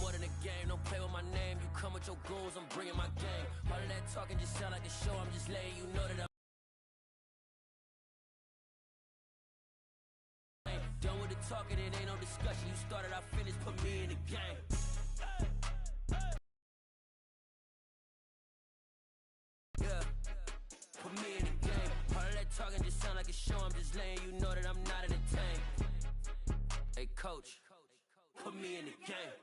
more than a game, don't play with my name. You come with your goons, I'm bringing my game. All of that talking just sound like a show, I'm just letting you know that I'm done with the talking, it ain't no discussion. You started, I finished, put me in the game. Yeah, put me in the game. All of that talking just sound like a show, I'm just letting you know that I'm not entertained. Hey coach, put me in the game.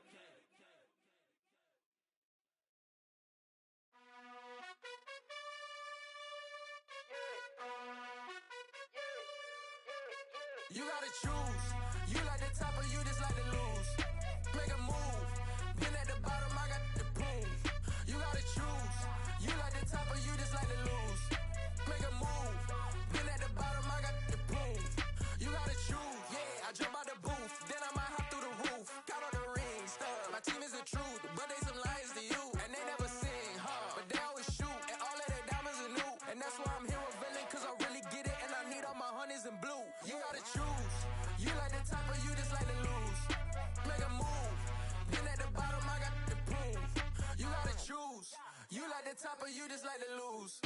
You gotta choose. You like the top or you just like to lose. Make a move. Been at the bottom, I got the prove. You gotta choose. You like the top or you just like to lose. Make a move. Been at the bottom, I got the prove. You gotta choose. Yeah, I jump out the booth, then I might hop through the roof. Got on the ring, stuff. My team is the truth, but they some liars to you. And they never sing, but they always shoot. And all of their diamonds are new. And that's why I'm here with villain, cause I really get it. And I need all my honeys in blue. You gotta choose. You like the top or you just like to lose. Make a move. Been at the bottom, I got the proof. You gotta choose. You like the top or you just like to lose.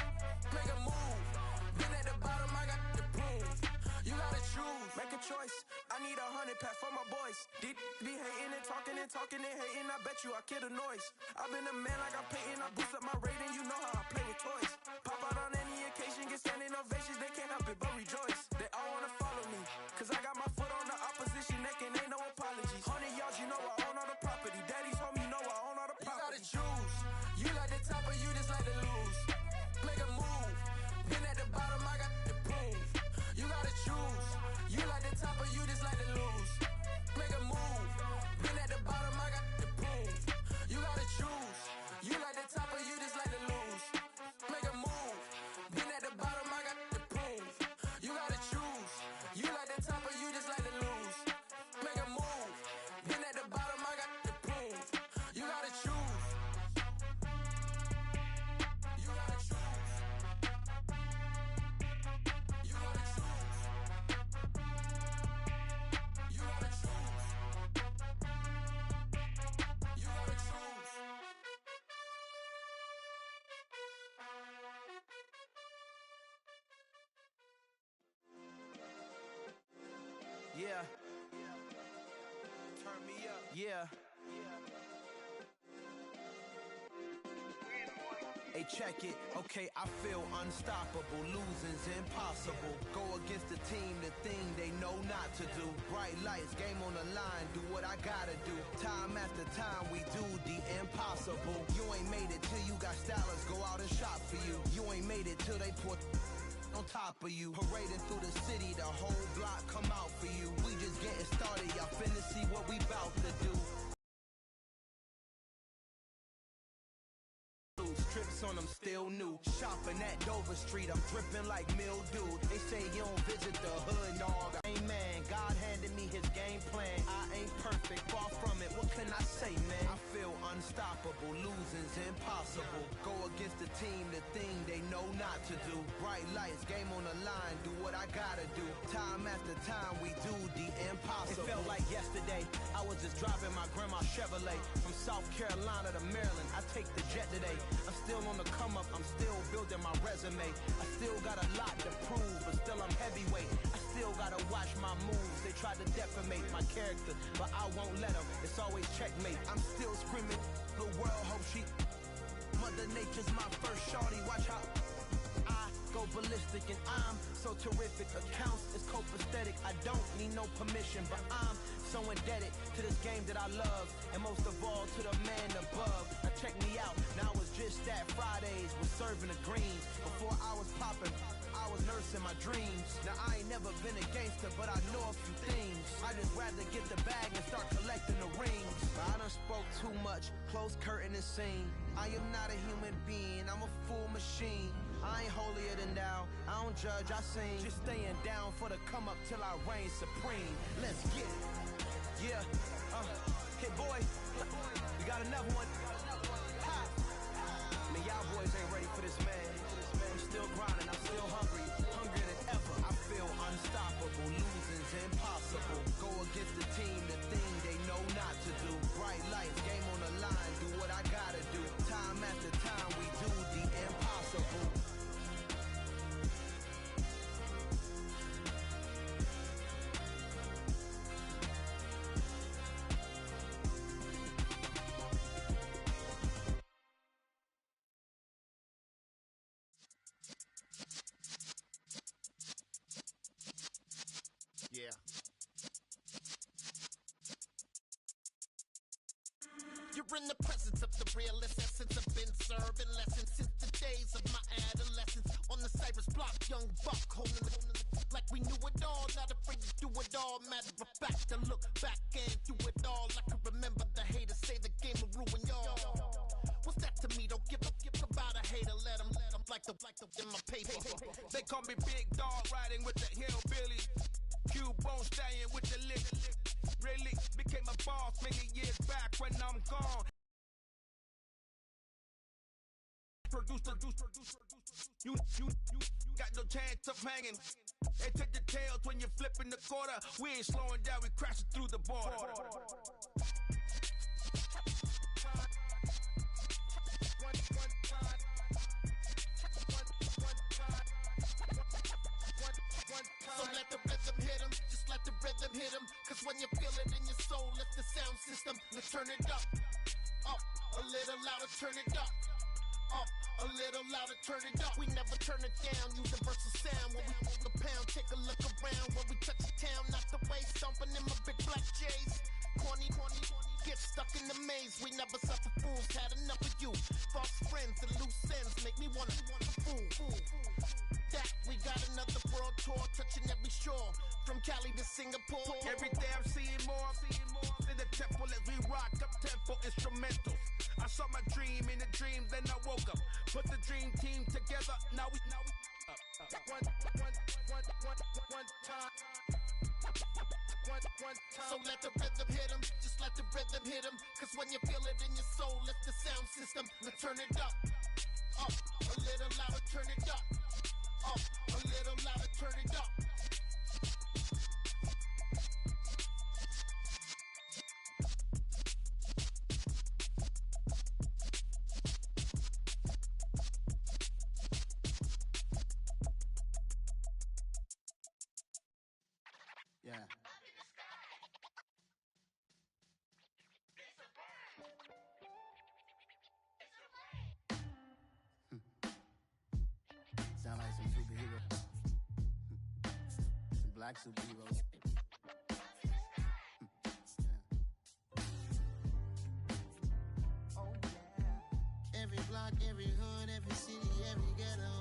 Make a move. Been at the bottom, I got the proof. You gotta choose. Make a choice. I need 100 pack for my boys. Be hating and talking and talking and hating. I bet you I kill the noise. I've been a man like I'm Peyton. I boost up my rating. You know how I play with toys. Pop out on any occasion, get standing ovations. They can't help it but rejoice. They all wanna follow me, cause I got my foot on the opposition neck and ain't no apologies. 100 yards, you know I own all the property. Daddy's home, you know I own all the property. You gotta choose. You like the top or you just like to lose. Make a move. Been at the bottom, I got the proof. You gotta choose. You like the top or you just like to lose. Make a move. Been at the bottom, I got the proof. You gotta choose. You like the top or you just like to lose. Make a move. Been at the bottom, I got the proof. You gotta choose. You like the top or you just like to lose. Make a move. Been at the bottom, I got the proof. You gotta choose. You gotta choose. You gotta choose. You gotta choose. You gotta choose. Yeah. Turn me up. Yeah. Hey, check it. Okay, I feel unstoppable. Losing's impossible. Go against the team, the thing they know not to do. Bright lights, game on the line. Do what I gotta do. Time after time, we do the impossible. You ain't made it till you got stylists go out and shop for you. You ain't made it till they put on top of you. Parading through the city, the whole block come out for you. We just getting started, y'all finna see what we bout to do. Strips on them still new. Shopping at Dover Street, I'm dripping like mildew. They say you don't visit the hood, dog. Amen. God handed me his game plan. I ain't perfect, far from it. What can I say, man? I feel unstoppable. Losing's impossible. Go against the team, the thing they know not to do. Bright lights, game on the line. Do what I gotta do. Time after time, we do the impossible. It felt like yesterday. I was just driving my grandma's Chevrolet from South Carolina to Maryland. I take the jet today. I'm still on the come up, I'm still building my resume. I still got a lot to prove, but still I'm heavyweight. I still gotta watch my moves. They try to defamate my character, but I won't let them. It's always checkmate. I'm still screaming, the world hope she. Mother Nature's my first shorty, watch how I go ballistic and I'm so terrific. Accounts is copacetic, I don't need no permission, but I'm so indebted to this game that I love, and most of all to the man above. Now check me out, now it's just that Fridays was serving the greens. Before I was popping, I was nursing my dreams. Now I ain't never been a gangster, but I know a few things. I just rather get the bag and start collecting the rings. I done spoke too much, close curtain and scene. I am not a human being, I'm a full machine. I ain't holier than thou, I don't judge, I sing. Just staying down for the come up till I reign supreme. Let's get it. Yeah, hey boy, we got another one. Ha! Man, y'all boys ain't ready for this, man. I'm still grinding, I'm still hungry, hungrier than ever. I feel unstoppable, losing's impossible. Go against the team, the thing they know not to do. Bright lights, game in the presence of the realest essence. I've been serving lessons since the days of my adolescence. On the Cypress block, young buck holding the like we knew it all, not afraid to do it all. Matter of fact, I look back and do it all. I can remember the haters say the game will ruin y'all. What's that to me? Don't give about a hater. Let them like the in my paper. They call me Big Dog, riding with the hillbilly. Q-Bone stallion with the lick. Really became a boss many years back when I'm gone. Producer. You got no chance of hanging. They take the tails when you're flipping the quarter. We ain't slowing down, we crashing through the border. So let the rhythm hit him, just let the rhythm hit him. Cause when you feel it in your soul, lift the sound system, let's turn it up. Up, a little louder, turn it up. Up, a little louder, turn it up. We never turn it down, universal sound. When we move the pound, take a look around. When we touch the town, not the way, stomping in my big black J's. Corny, get stuck in the maze. We never suffer fools, had enough of you. False friends and loose ends make me wanna fool. That we got another world tour, touching every shore. From Cali to Singapore. Every day I'm seeing more in the temple as we rock up tempo instrumentals. I saw my dream in a dream, then I woke up. Put the dream team together, now we one time. So let the rhythm hit him, just let the rhythm hit him. Cause when you feel it in your soul, lift the sound system, let's turn it up. Up, a little louder, turn it up. Up, a little louder, turn it up. Yeah. Sound like some superheroes. Some black superheroes. Oh yeah. Every block, every hood, every city, every ghetto.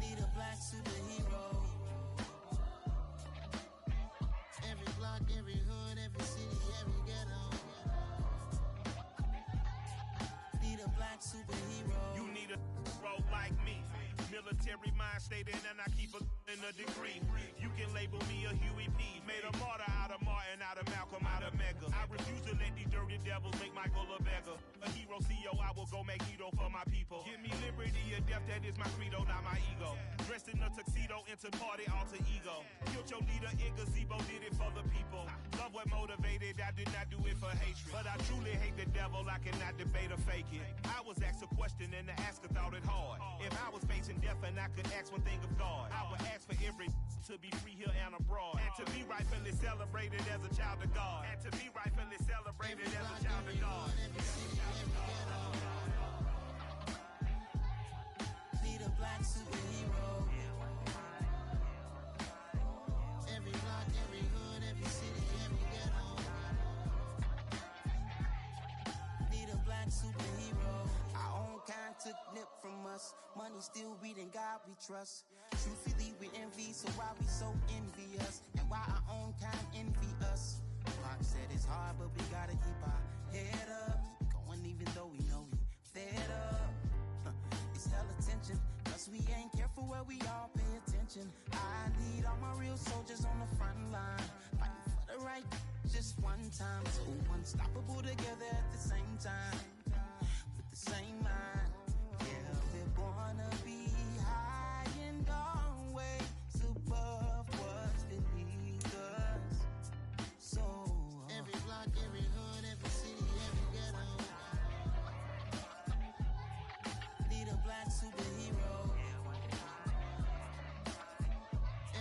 Need a black superhero. Every block, every hood, every city, every ghetto. Need a black superhero. You need a role like me. Military mind stated, and I keep in a degree. You can label me a Huey P. Made a martyr out of Martin, out of Malcolm, out of Mega. I refuse to let these dirty devils make Michael a beggar. A hero CEO, I will go Magneto for my people. Give me liberty or death, that is my credo, not my ego. Dressed in a tuxedo, into party, alter ego. Killed your leader, in gazebo, did it for the people. Love what motivated, I did not do it for hatred. But I truly hate the devil, I cannot debate or fake it. I was asked a question and the asker thought it hard. If I was facing death and I could ask one thing of God, I would ask for every to be free here and abroad. And to be rightfully celebrated as a child of God. And to be rightfully celebrated as a child of God. Need a black superhero. Every block, every hood, every city, every ghetto. Need a black superhero. Our own kind took nip from us. Money still reading God we trust. Truthfully we envy, so why we so envious? And why our own kind envy us? Pac said it's hard, but we gotta keep our head up. Going even though we know we fed up. It's hell attention, cause we ain't careful where we all pay attention. I need all my real soldiers on the front line, fighting for the right just one time. So unstoppable together at the same time, with the same mind. Yeah, we're gonna be high and always above what's beneath us. So every block, every hood, every city, every ghetto. Need a black superhero.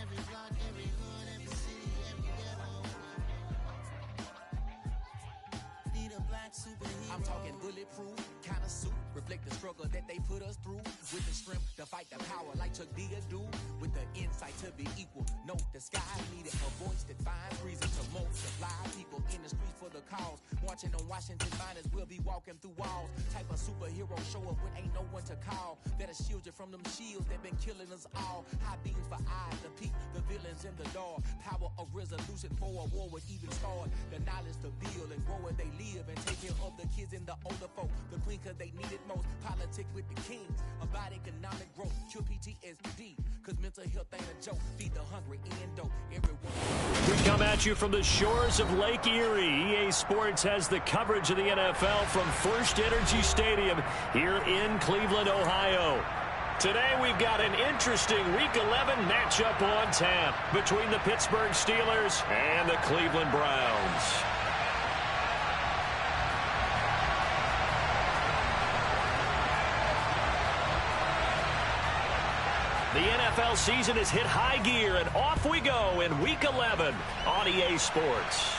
Every block, every hood, every city, every ghetto. Need a black superhero. I'm talking bulletproof kind of suit. Reflect the struggle that they put us through. With the strength to fight the power like Chuck D do. With the insight to be equal. Note the sky needed a voice that finds reason to multiply. People in the streets for the cause. Marching on Washington miners will be walking through walls. Type of superhero show up when ain't no one to call. That'll shield you from them shields that been killing us all. High beams for eyes to peek the villains in the dark. Power of resolution for a war would even start. The knowledge to build and grow where they live and take care of the kids and the older folk. The queen cause they need it most. Politics with the kings. About economic growth. Cure PTSD. Cause mental health ain't a joke. Feed the hungry and dope. Everyone. We come at you from the shores of Lake Erie. EA Sports has the coverage of the NFL from First Energy Stadium here in Cleveland, Ohio. Today we've got an interesting Week 11 matchup on tap between the Pittsburgh Steelers and the Cleveland Browns. The NFL season has hit high gear, and off we go in Week 11 on EA Sports.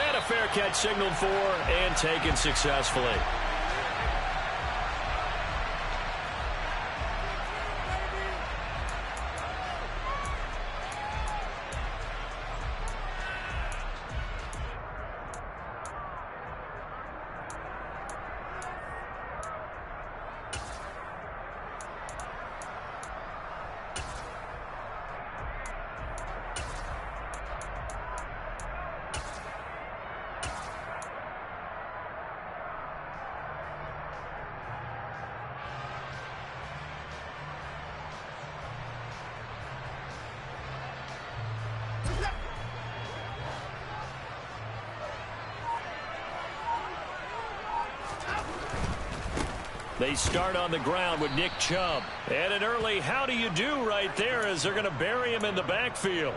And a fair catch signaled for and taken successfully. They start on the ground with Nick Chubb. And an early how do you do right there as they're going to bury him in the backfield.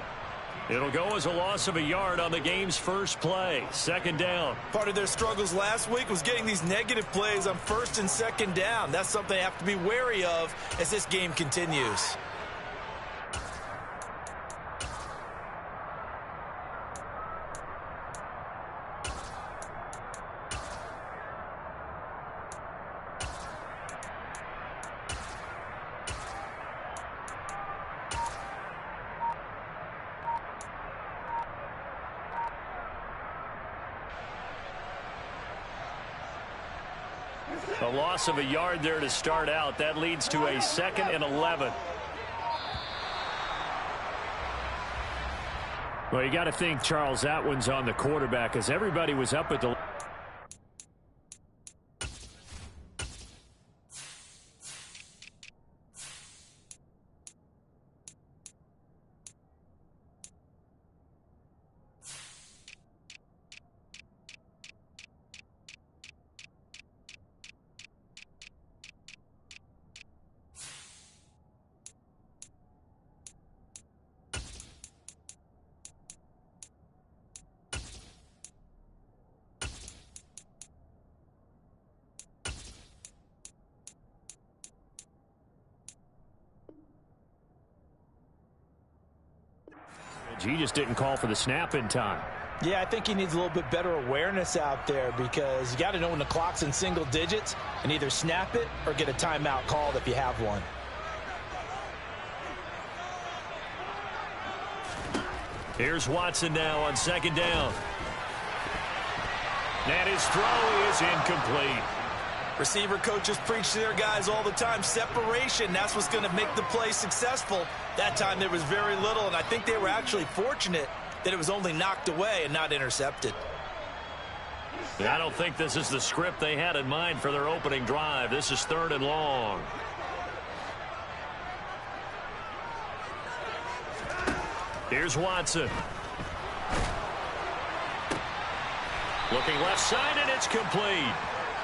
It'll go as a loss of a yard on the game's first play. Second down. Part of their struggles last week was getting these negative plays on first and second down. That's something they have to be wary of as this game continues. A loss of a yard there to start out. That leads to a 2nd and 11. Well, you got to think, Charles, that one's on the quarterback as everybody was up at the... He just didn't call for the snap in time. Yeah, I think he needs a little bit better awareness out there because you got to know when the clock's in single digits and either snap it or get a timeout called if you have one. Here's Watson now on second down. And his throw is incomplete. Receiver coaches preach to their guys all the time. Separation, that's what's going to make the play successful. That time there was very little, and I think they were actually fortunate that it was only knocked away and not intercepted. I don't think this is the script they had in mind for their opening drive. This is 3rd and long. Here's Watson. Looking left side, and it's complete.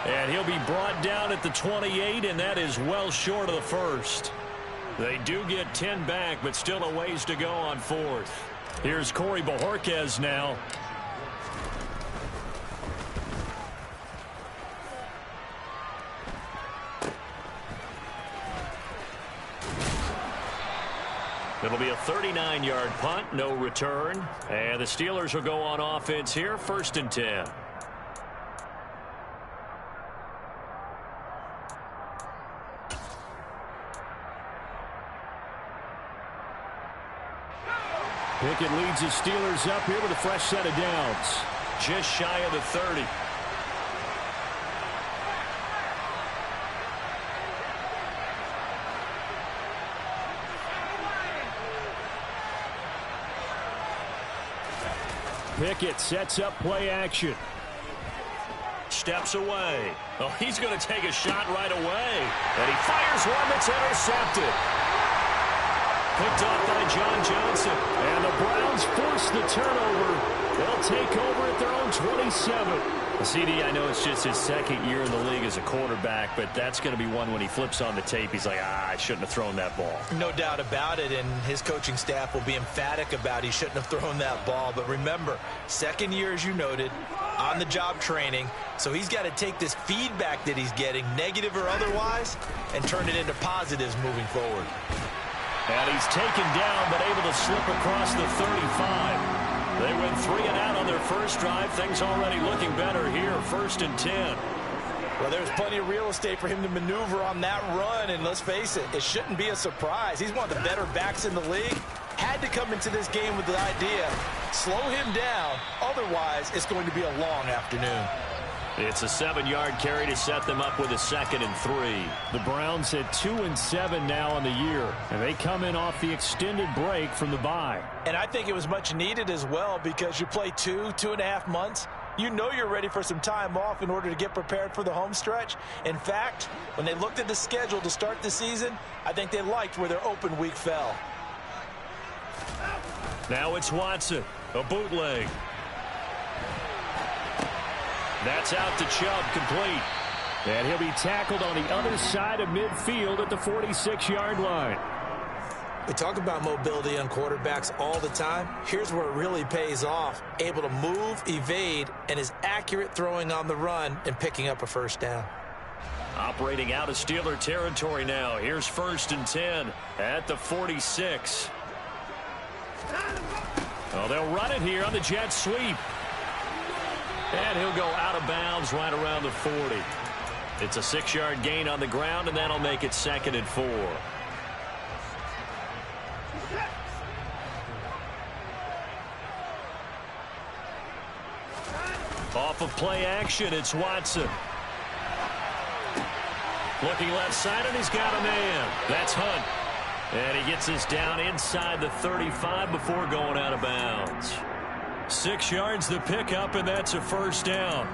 And he'll be brought down at the 28, and that is well short of the first. They do get 10 back, but still a ways to go on 4th. Here's Corey Bojorquez now. It'll be a 39-yard punt, no return. And the Steelers will go on offense here, 1st and 10. Pickett leads the Steelers up here with a fresh set of downs. Just shy of the 30. Pickett sets up play action. Steps away. Oh, he's going to take a shot right away. And he fires one that's intercepted. Picked off by John Johnson. And the Browns force the turnover. They'll take over at their own 27. CD, I know it's just his second year in the league as a quarterback, but that's going to be one when he flips on the tape. He's like, I shouldn't have thrown that ball. No doubt about it, and his coaching staff will be emphatic about he shouldn't have thrown that ball. But remember, second year, as you noted, on-the-job training, so he's got to take this feedback that he's getting, negative or otherwise, and turn it into positives moving forward. And he's taken down, but able to slip across the 35. They went 3 and out on their first drive. Things already looking better here. 1st and 10. Well, there's plenty of real estate for him to maneuver on that run. And let's face it, it shouldn't be a surprise. He's one of the better backs in the league. Had to come into this game with the idea, slow him down. Otherwise, it's going to be a long afternoon. It's a 7-yard carry to set them up with a 2nd and 3. The Browns at 2 and 7 now on the year, and they come in off the extended break from the bye. And I think it was much needed as well, because you play 2.5 months. You know you're ready for some time off in order to get prepared for the home stretch. In fact, when they looked at the schedule to start the season, I think they liked where their open week fell. Now it's Watson, a bootleg. That's out to Chubb, complete. And he'll be tackled on the other side of midfield at the 46-yard line. We talk about mobility on quarterbacks all the time. Here's where it really pays off. Able to move, evade, and is accurate throwing on the run and picking up a first down. Operating out of Steeler territory now. Here's 1st and 10 at the 46. Oh, they'll run it here on the jet sweep. And he'll go out of bounds right around the 40. It's a 6-yard gain on the ground, and that'll make it 2nd and 4. Off of play action, it's Watson. Looking left side, and he's got a man. That's Hunt. And he gets this down inside the 35 before going out of bounds. 6 yards the pickup, and that's a first down.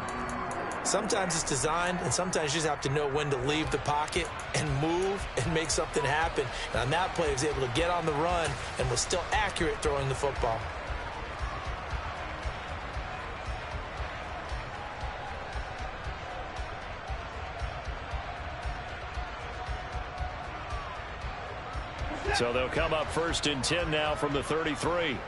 Sometimes it's designed, and sometimes you just have to know when to leave the pocket and move and make something happen. And on that play, he was able to get on the run and was still accurate throwing the football. So they'll come up 1st and 10 now from the 33.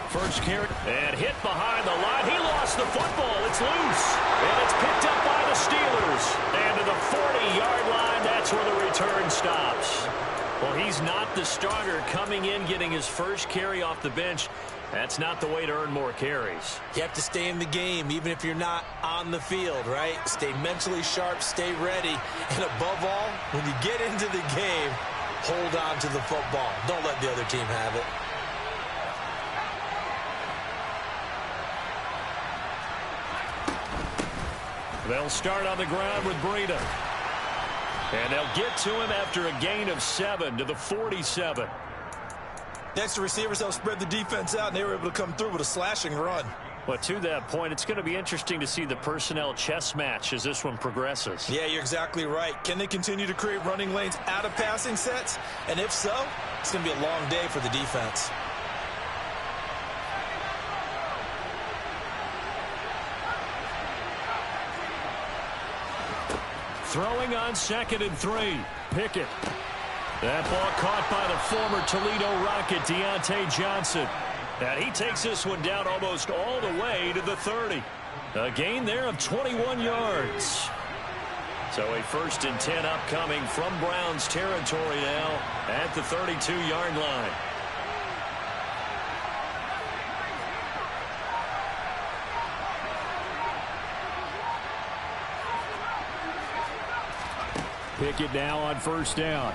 First carry, and hit behind the line. He lost the football. It's loose, and it's picked up by the Steelers. And to the 40-yard line, that's where the return stops. Well, he's not the starter coming in, getting his first carry off the bench. That's not the way to earn more carries. You have to stay in the game, even if you're not on the field, right? Stay mentally sharp, stay ready, and above all, when you get into the game, hold on to the football. Don't let the other team have it. They'll start on the ground with Breida. And they'll get to him after a gain of 7 to the 47. Next to receivers, they'll spread the defense out, and they were able to come through with a slashing run. But to that point, it's going to be interesting to see the personnel chess match as this one progresses. Yeah, you're exactly right. Can they continue to create running lanes out of passing sets? And if so, it's going to be a long day for the defense. Throwing on 2nd and 3. Pickett. That ball caught by the former Toledo Rocket, Deontay Johnson. And he takes this one down almost all the way to the 30. A gain there of 21 yards. So a 1st and 10 upcoming from Browns territory now at the 32-yard line. Pickett now on first down.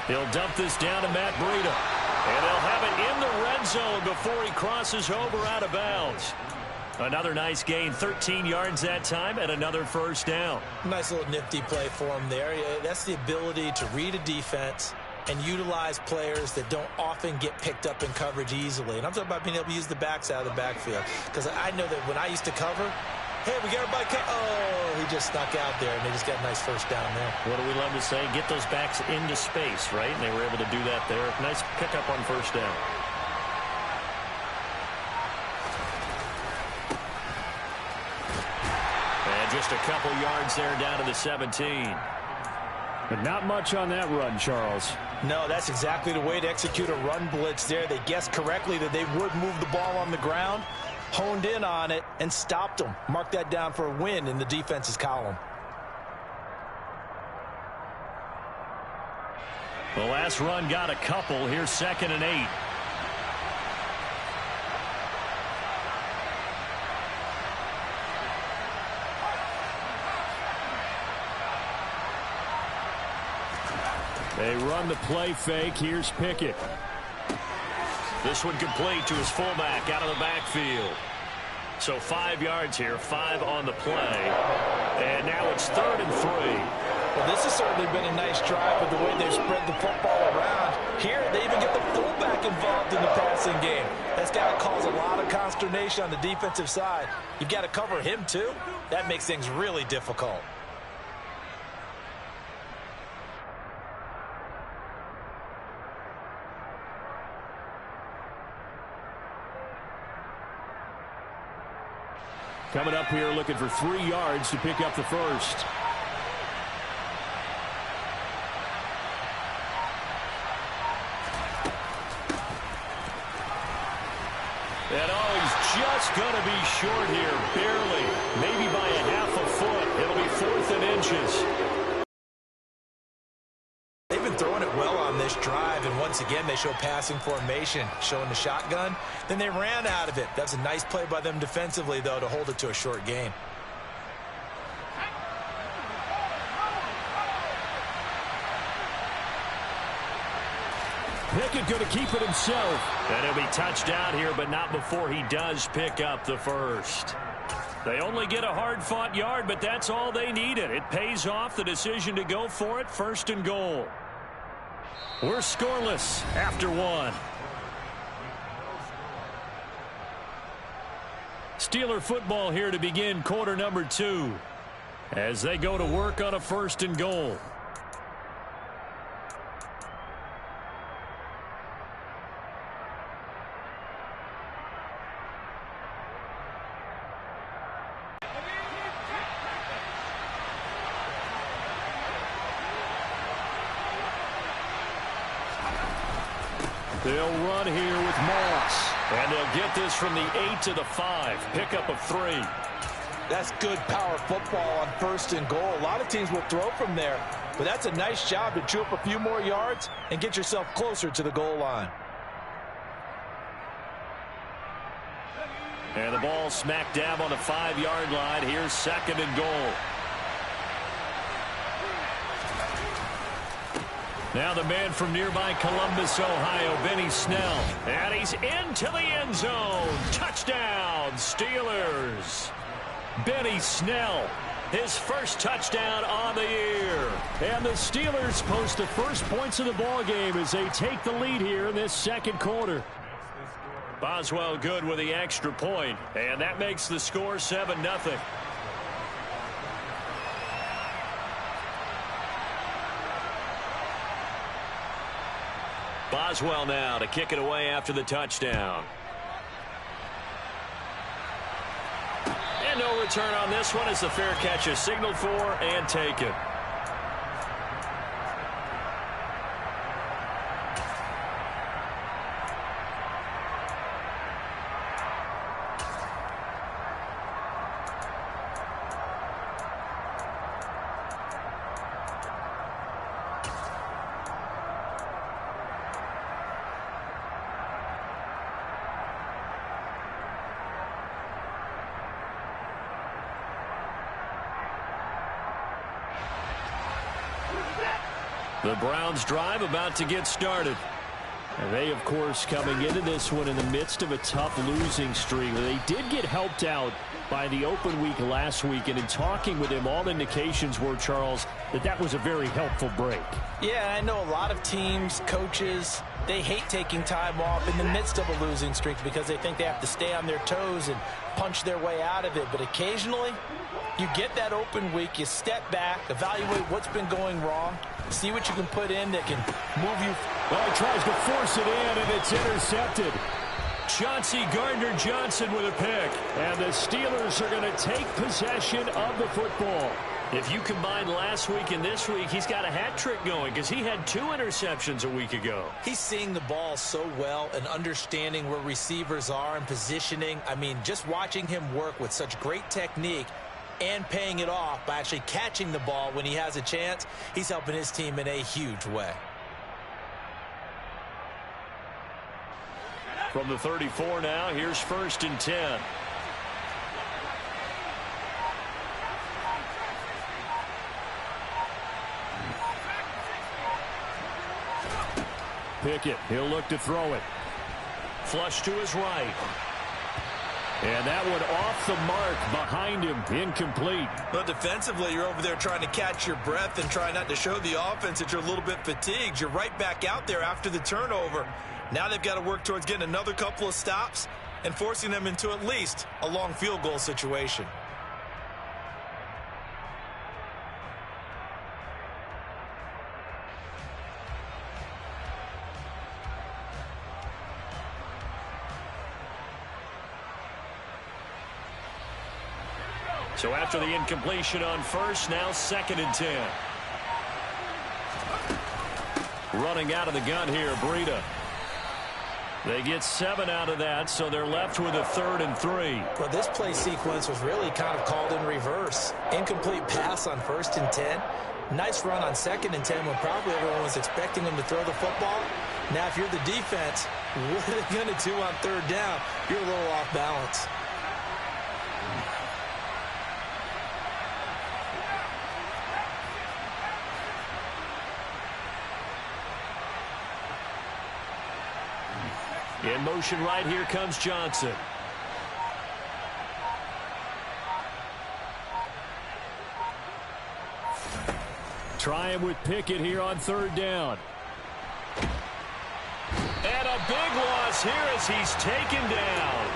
He'll dump this down to Matt Breida. And they'll have it in the red zone before he crosses over out of bounds. Another nice gain, 13 yards that time, and another first down. Nice little nifty play for him there. That's the ability to read a defense and utilize players that don't often get picked up in coverage easily. And I'm talking about being able to use the backs out of the backfield. Because I know that when I used to cover, hey, we got everybody oh, he just snuck out there, and they just got a nice first down there. What do we love to say? Get those backs into space, right? And they were able to do that there. Nice pickup on first down. And just a couple yards there down to the 17. But not much on that run, Charles. No, that's exactly the way to execute a run blitz there. They guessed correctly that they would move the ball on the ground, honed in on it, and stopped them. Mark that down for a win in the defense's column. The last run got a couple. Here's 2nd and 8. They run the play fake. Here's Pickett. This one complete to his fullback out of the backfield. So 5 yards here, 5 on the play. And now it's 3rd and 3. Well, this has certainly been a nice drive with the way they've spread the football around. Here, they even get the fullback involved in the passing game. That's got to cause a lot of consternation on the defensive side. You've got to cover him, too. That makes things really difficult. Coming up here looking for 3 yards to pick up the first. And he's just going to be short here, barely, maybe by a half a foot. It'll be 4th and inches. They've been throwing it well on this drive, and once again they show passing formation, showing the shotgun. Then they ran out of it. That's a nice play by them defensively, though, to hold it to a short gain. Pickett going to keep it himself. And he'll be touchdown here, but not before he does pick up the first. They only get a hard-fought yard, but that's all they needed. It pays off the decision to go for it, 1st and goal. We're scoreless after 1. Steeler football here to begin quarter number 2 as they go to work on a 1st and goal. They'll run here with Moss. And they'll get this from the 8 to the 5. Pickup of 3. That's good power football on 1st and goal. A lot of teams will throw from there, but that's a nice job to chew up a few more yards and get yourself closer to the goal line. And the ball smack dab on the 5-yard line. Here's 2nd and goal. Now the man from nearby Columbus, Ohio, Benny Snell. And he's into the end zone. Touchdown, Steelers. Benny Snell, his first touchdown on the year. And the Steelers post the first points of the ball game as they take the lead here in this 2nd quarter. Boswell good with the extra point, and that makes the score 7-0. Boswell now to kick it away after the touchdown. And no return on this one as the fair catch is signaled for and taken. The Browns drive about to get started. And they, of course, coming into this one in the midst of a tough losing streak. They did get helped out by the open week last week, and in talking with him, all indications were, Charles, that was a very helpful break. Yeah, I know a lot of teams, coaches, they hate taking time off in the midst of a losing streak because they think they have to stay on their toes and punch their way out of it. But occasionally, you get that open week, you step back, evaluate what's been going wrong, see what you can put in that can move you. Well, he tries to force it in, and it's intercepted. Chauncey Gardner-Johnson with a pick. And the Steelers are going to take possession of the football. If you combine last week and this week, he's got a hat trick going because he had 2 interceptions a week ago. He's seeing the ball so well and understanding where receivers are and positioning. I mean, just watching him work with such great technique and paying it off by actually catching the ball when he has a chance, he's helping his team in a huge way. From the 34 now, here's 1st and 10. Pickett, he'll look to throw it. Flush to his right. And that one off the mark behind him, incomplete. Well, defensively, you're over there trying to catch your breath and try not to show the offense that you're a little bit fatigued. You're right back out there after the turnover. Now they've got to work towards getting another couple of stops and forcing them into at least a long field goal situation. So after the incompletion on 1st, now 2nd and 10. Running out of the gun here, Breida. They get 7 out of that, so they're left with a 3rd and 3. Well, this play sequence was really kind of called in reverse. Incomplete pass on 1st and 10. Nice run on 2nd and 10 when probably everyone was expecting them to throw the football. Now, if you're the defense, what are they going to do on 3rd down? You're a little off balance. In motion right here comes Johnson. Trying with Pickett here on 3rd down. And a big loss here as he's taken down.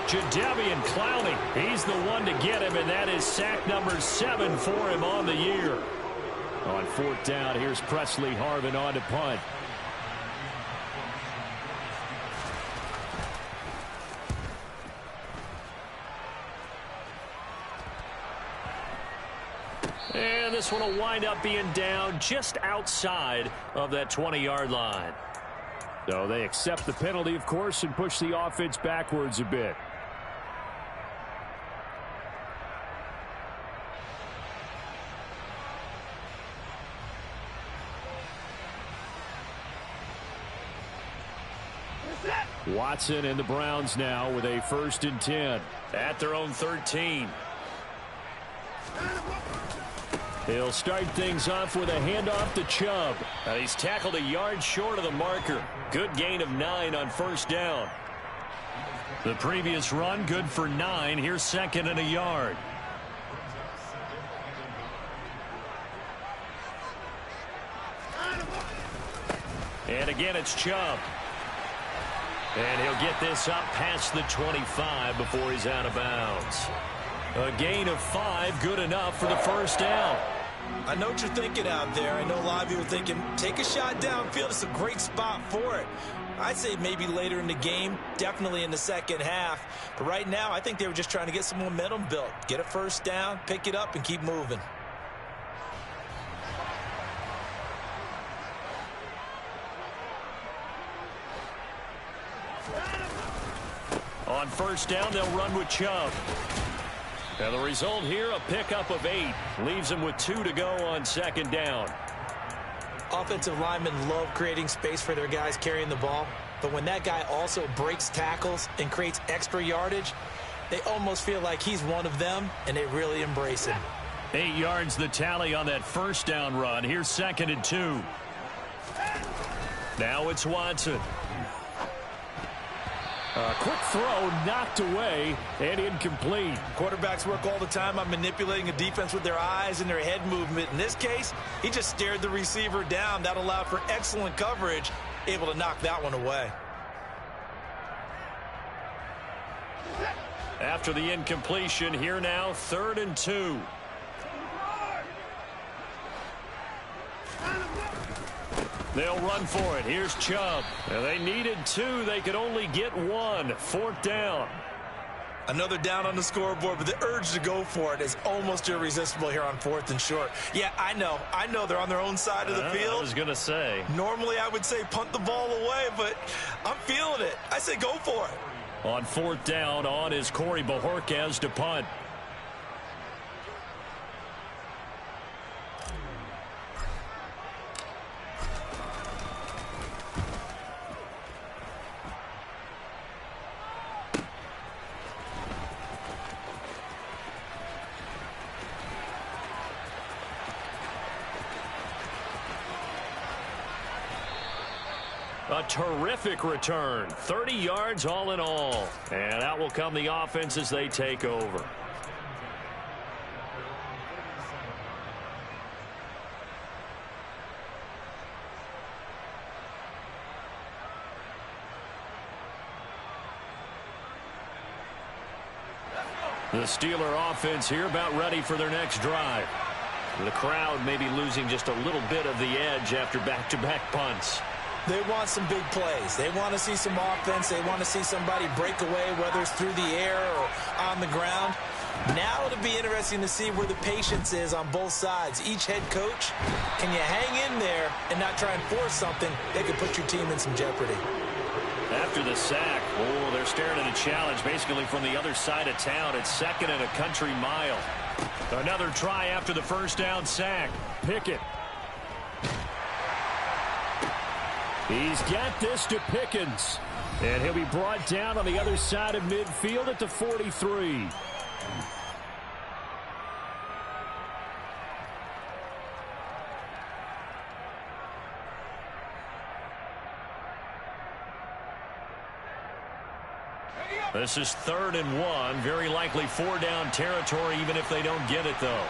Jadeveon Clowney, he's the one to get him, and that is sack number 7 for him on the year. On 4th down, here's Presley Harvin on to punt. And this one will wind up being down just outside of that 20-yard line. So they accept the penalty, of course, and push the offense backwards a bit. Watson and the Browns now with a 1st and 10 at their own 13. He'll start things off with a handoff to Chubb. Now he's tackled a yard short of the marker. Good gain of 9 on 1st down. The previous run good for 9. Here's 2nd and a yard. And again it's Chubb. And he'll get this up past the 25 before he's out of bounds. A gain of 5, good enough for the 1st down. I know what you're thinking out there. I know a lot of you are thinking, take a shot downfield. It's a great spot for it. I'd say maybe later in the game, definitely in the second half. But right now, I think they were just trying to get some momentum built. Get a 1st down, pick it up, and keep moving. On 1st down, they'll run with Chubb. And the result here, a pickup of 8. Leaves them with 2 to go on 2nd down. Offensive linemen love creating space for their guys carrying the ball. But when that guy also breaks tackles and creates extra yardage, they almost feel like he's one of them, and they really embrace him. 8 yards the tally on that 1st down run. Here's 2nd and 2. Now it's Watson. A quick throw knocked away and incomplete. Quarterbacks work all the time on manipulating a defense with their eyes and their head movement. In this case, he just stared the receiver down. That allowed for excellent coverage, able to knock that one away. After the incompletion, here now, 3rd and 2. They'll run for it. Here's Chubb. And they needed 2. They could only get 1. 4th down. Another down on the scoreboard, but the urge to go for it is almost irresistible here on 4th and short. Yeah, I know they're on their own side of the field. I was going to say. Normally I would say punt the ball away, but I'm feeling it. I say go for it. On 4th down, on is Corey Bojorquez to punt. A terrific return. 30 yards all in all. And out will come the offense as they take over. The Steeler offense here about ready for their next drive. The crowd may be losing just a little bit of the edge after back-to-back punts. They want some big plays. They want to see some offense. They want to see somebody break away, whether it's through the air or on the ground. Now it'll be interesting to see where the patience is on both sides. Each head coach, can you hang in there and not try and force something that could put your team in some jeopardy? After the sack, they're staring at a challenge basically from the other side of town. It's 2nd and a country mile. Another try after the first down sack. Pickett. He's got this to Pickens. And he'll be brought down on the other side of midfield at the 43. This is 3rd and 1. Very likely 4-down territory, even if they don't get it, though.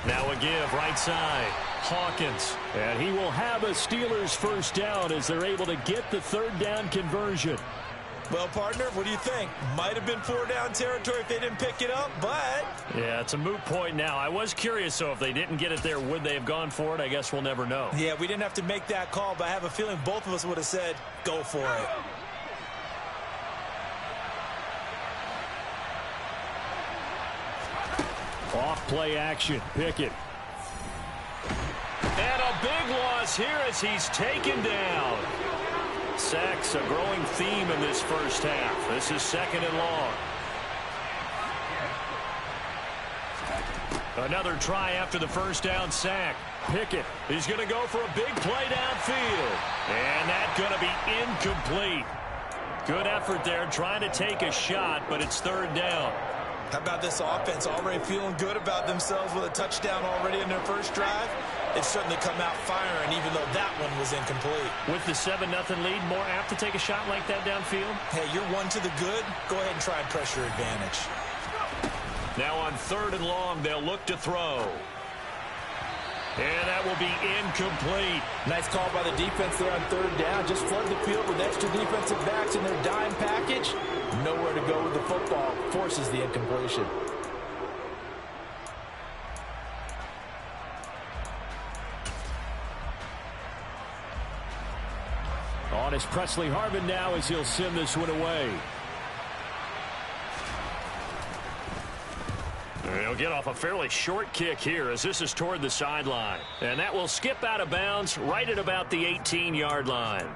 Now a give, right side. Hawkins. And he will have a Steelers first down as they're able to get the 3rd down conversion. Well, partner, what do you think? Might have been 4-down territory if they didn't pick it up, but... Yeah, it's a moot point now. I was curious, so if they didn't get it there, would they have gone for it? I guess we'll never know. Yeah, we didn't have to make that call, but I have a feeling both of us would have said, go for it. Off play action. Pickett. And a big loss here as he's taken down. Sacks a growing theme in this first half. This is 2nd and long. Another try after the first down sack. Pickett is going to go for a big play downfield. And that's going to be incomplete. Good effort there trying to take a shot, but it's 3rd down. How about this offense already feeling good about themselves with a touchdown already in their first drive? They've certainly come out firing, even though that one was incomplete. With the 7-0 lead, more apt to take a shot like that downfield? Hey, you're one to the good. Go ahead and try and press your advantage. Now on 3rd and long, they'll look to throw. And that will be incomplete. Nice call by the defense there on 3rd down. Just flood the field with extra defensive backs in their dime package. Nowhere to go with the football. Forces the incompletion. On is Presley Harvin now as he'll send this one away. He'll get off a fairly short kick here as this is toward the sideline. And that will skip out of bounds right at about the 18-yard line.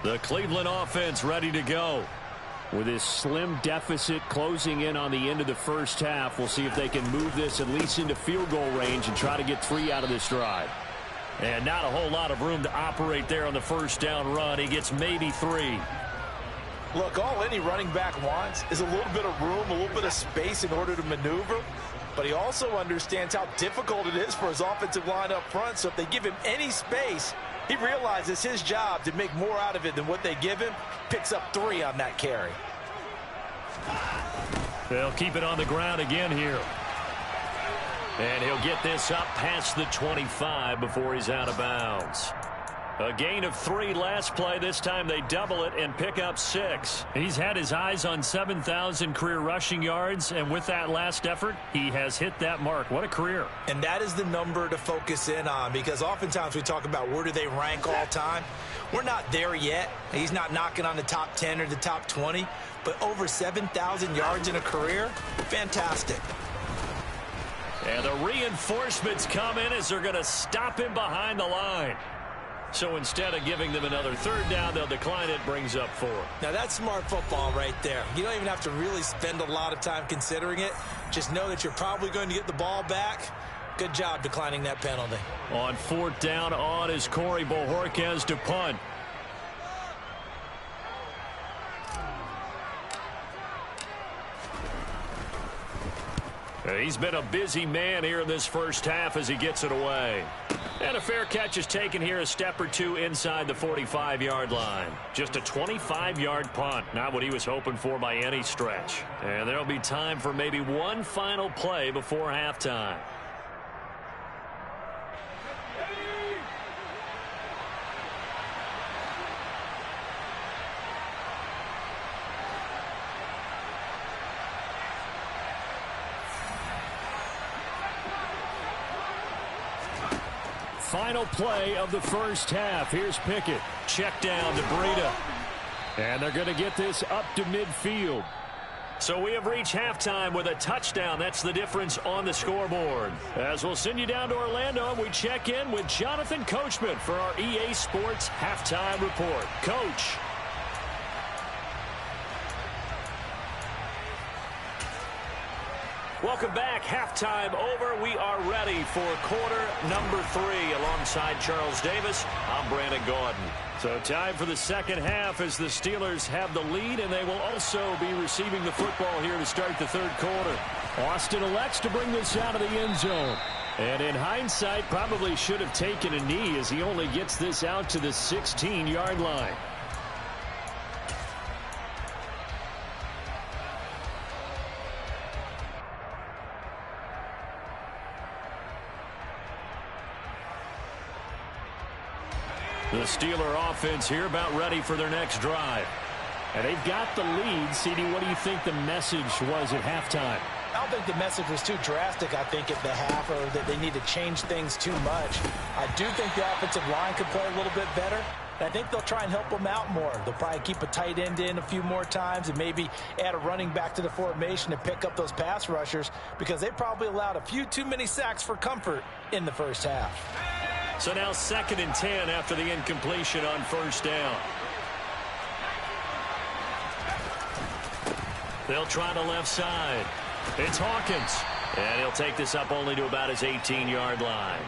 The Cleveland offense ready to go. With this slim deficit closing in on the end of the first half, we'll see if they can move this at least into field goal range and try to get 3 out of this drive. And not a whole lot of room to operate there on the first down run. He gets maybe 3. Look, all any running back wants is a little bit of room, a little bit of space in order to maneuver. But he also understands how difficult it is for his offensive line up front. So if they give him any space, he realizes his job to make more out of it than what they give him. Picks up 3 on that carry. They'll keep it on the ground again here. And he'll get this up past the 25 before he's out of bounds. A gain of 3 last play. This time they double it and pick up 6. He's had his eyes on 7,000 career rushing yards, and with that last effort, he has hit that mark. What a career. And that is the number to focus in on, because oftentimes we talk about where do they rank all time. We're not there yet. He's not knocking on the top 10 or the top 20, but over 7,000 yards in a career, fantastic. And the reinforcements come in as they're going to stop him behind the line. So instead of giving them another 3rd down, they'll decline it, brings up 4. Now that's smart football right there. You don't even have to really spend a lot of time considering it. Just know that you're probably going to get the ball back. Good job declining that penalty. On 4th down on is Corey Bojorquez to punt. He's been a busy man here in this first half as he gets it away. And a fair catch is taken here, a step or 2 inside the 45-yard line. Just a 25-yard punt, not what he was hoping for by any stretch. And there'll be time for maybe one final play before halftime. Final play of the first half. Here's Pickett. Check down to Breida. And they're going to get this up to midfield. So we have reached halftime with a touchdown. That's the difference on the scoreboard. As we'll send you down to Orlando, we check in with Jonathan Coachman for our EA Sports Halftime Report. Coach. Welcome back. Halftime over. We are ready for quarter number 3. Alongside Charles Davis, I'm Brandon Gaudin. So time for the second half as the Steelers have the lead, and they will also be receiving the football here to start the 3rd quarter. Austin elects to bring this out of the end zone. And in hindsight, probably should have taken a knee as he only gets this out to the 16-yard line. The Steeler offense here about ready for their next drive. And they've got the lead. CD, what do you think the message was at halftime? I don't think the message was too drastic, I think, at the half, or that they need to change things too much. I do think the offensive line could play a little bit better. And I think they'll try and help them out more. They'll probably keep a tight end in a few more times and maybe add a running back to the formation to pick up those pass rushers, because they probably allowed a few too many sacks for comfort in the first half. So now 2nd and 10 after the incompletion on 1st down. They'll try the left side. It's Hawkins. And he'll take this up only to about his 18-yard line.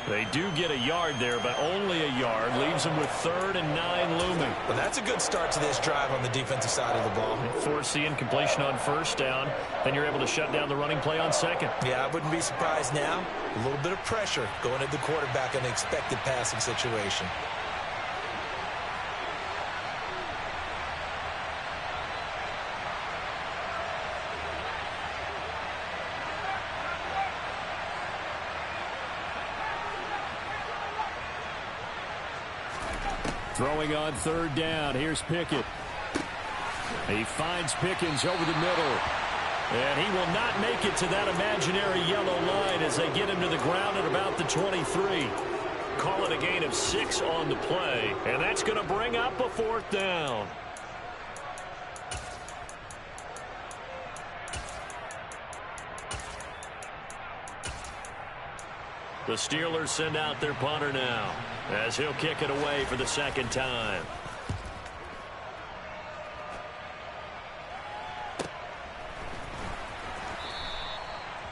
They do get a yard there, but only a yard. Leaves them with 3rd and 9 looming. Well, that's a good start to this drive on the defensive side of the ball. Force the incompletion on 1st down. Then you're able to shut down the running play on 2nd. Yeah, I wouldn't be surprised now. A little bit of pressure going at the quarterback in the expected passing situation. Throwing on 3rd down. Here's Pickett. He finds Pickens over the middle. And he will not make it to that imaginary yellow line as they get him to the ground at about the 23. Call it a gain of 6 on the play. And that's going to bring up a 4th down. The Steelers send out their punter now as he'll kick it away for the 2nd time.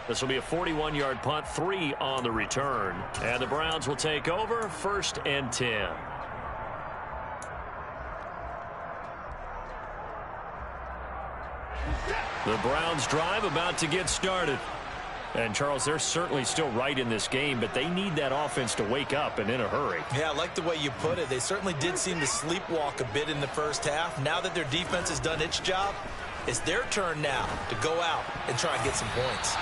This will be a 41-yard punt, 3 on the return. And the Browns will take over, 1st and 10. The Browns drive about to get started. And, Charles, they're certainly still right in this game, but they need that offense to wake up and in a hurry. Yeah, I like the way you put it. They certainly did seem to sleepwalk a bit in the first half. Now that their defense has done its job, it's their turn now to go out and try and get some points.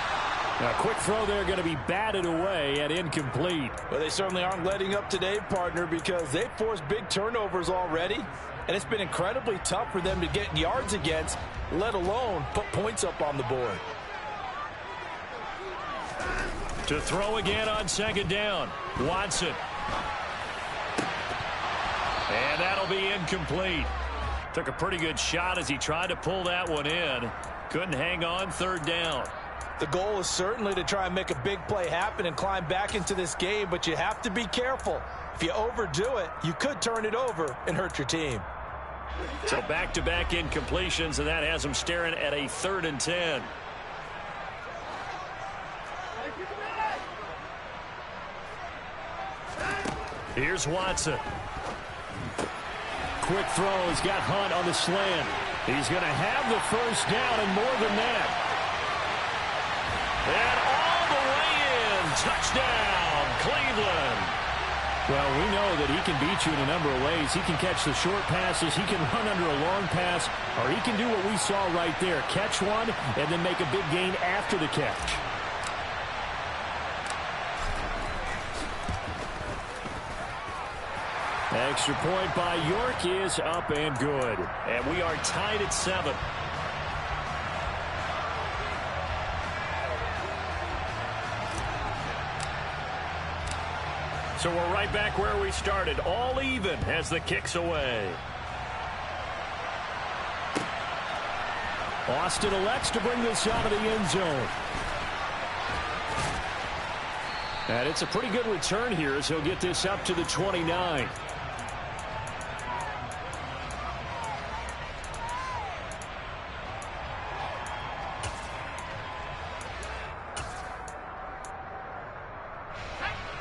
Now, quick throw there going to be batted away and incomplete. Well, they certainly aren't letting up today, partner, because they've forced big turnovers already, and it's been incredibly tough for them to get yards against, let alone put points up on the board. To throw again on 2nd down. Watson. And that'll be incomplete. Took a pretty good shot as he tried to pull that one in. Couldn't hang on 3rd down. The goal is certainly to try and make a big play happen and climb back into this game, but you have to be careful. If you overdo it, you could turn it over and hurt your team. So back-to-back incompletions, and that has them staring at a 3rd and 10. Here's Watson. Quick throw. He's got Hunt on the slant. He's going to have the 1st down and more than that. And all the way in. Touchdown, Cleveland. Well, we know that he can beat you in a number of ways. He can catch the short passes. He can run under a long pass. Or he can do what we saw right there. Catch one and then make a big gain after the catch. Extra point by York is up and good. And we are tied at 7. So we're right back where we started. All even as the kick's away. Austin elects to bring this out of the end zone. And it's a pretty good return here as he'll get this up to the 29.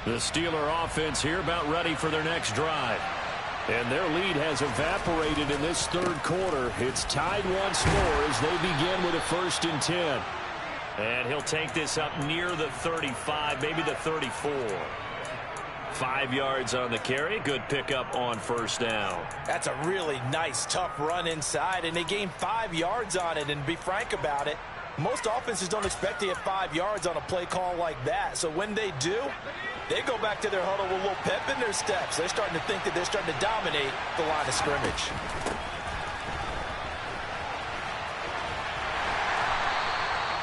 The Steeler offense here about ready for their next drive. And their lead has evaporated in this 3rd quarter. It's tied once more as they begin with a 1st and 10. And he'll take this up near the 35, maybe the 34. 5 yards on the carry. Good pickup on 1st down. That's a really nice, tough run inside, and they gained 5 yards on it. And to be frank about it, most offenses don't expect to get 5 yards on a play call like that. So when they do, they go back to their huddle with a little pep in their steps. They're starting to think that they're starting to dominate the line of scrimmage.